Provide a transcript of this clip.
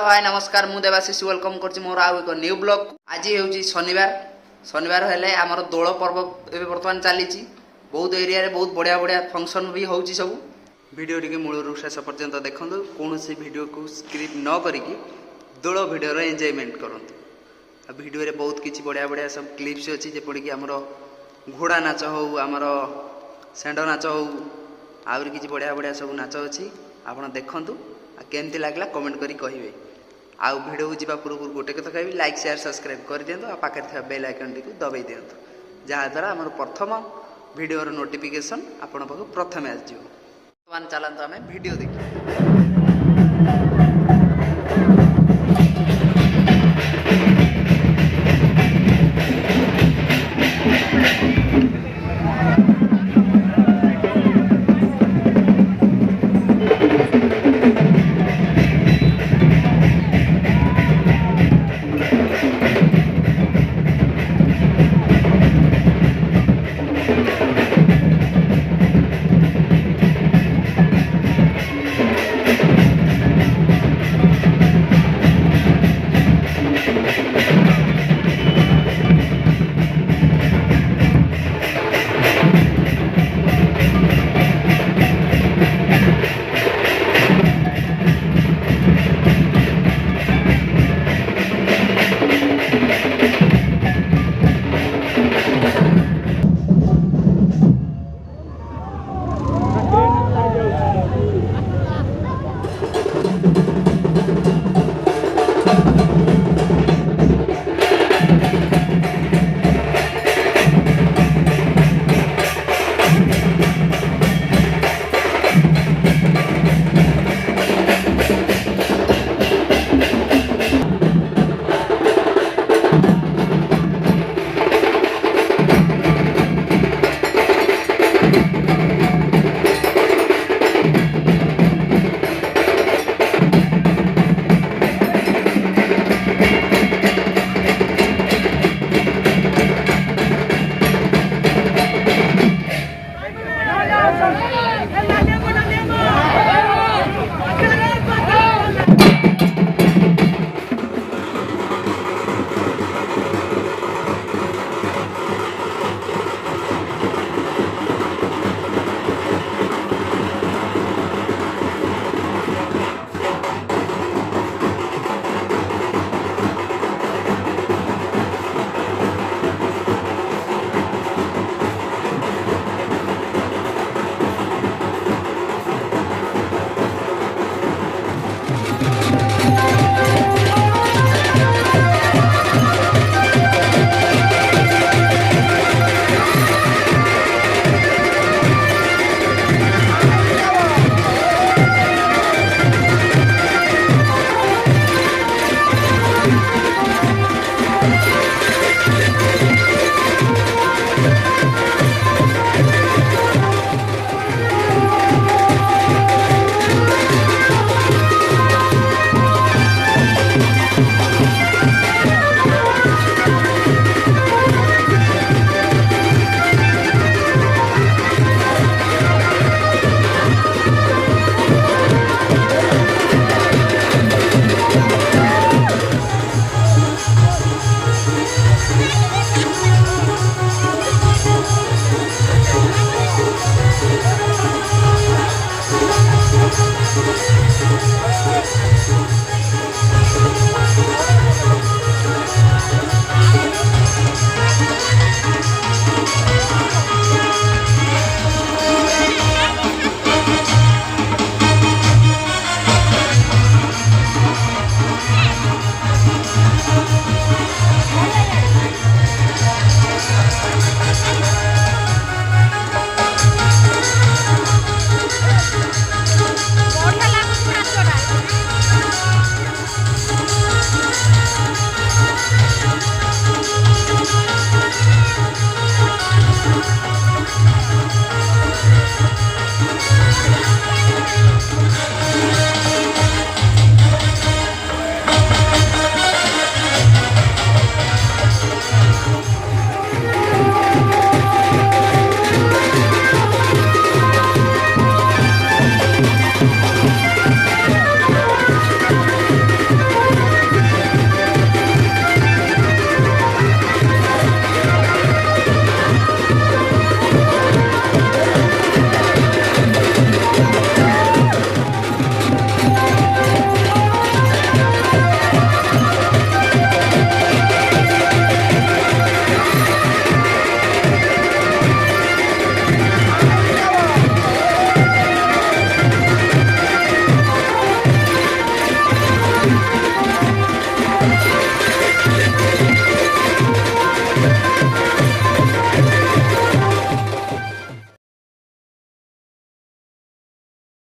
हाय नमस्कार मु देवाशीष वेलकम कर मोर आउ एक न्यू ब्लॉग। आज हूँ शनिवार हेले आमर दोल पर्व ए बर्तमान चली बहुत एरिया रे बहुत बढ़िया बढ़िया फंक्शन भी हो सब वीडियो टी मूल शेष पर्यंत देखो कौन सी वीडियो को स्क्रिप्ट न करिकी दोल वीडियो एंजॉयमेंट करंतु। वीडियो रे बहुत किसी बढ़िया बढ़िया सब क्लिप्स अच्छी जपरिक आमर घोड़ा नाच हो आमर सेंड नाच हो आहरी किसी बढ़िया बढ़िया सब नाच अच्छी आप देखु केमती लगला कमेंट करी कहिबे। आउ वीडियो को जीवा पूर्व गोटे कथा कहबी लाइक शेयर सब्सक्राइब कर दियंतु आ पाखे था बेल आइकन टी दबाई दियंतु जहाँ द्वारा आमर प्रथम वीडियो नोटिफिकेशन आपण पाखु प्रथमे आस जिवो। वर्तमान चलंतु आमे वीडियो देखि। ବଢିଆ ଲାଗୁଛି ନାଚଟା।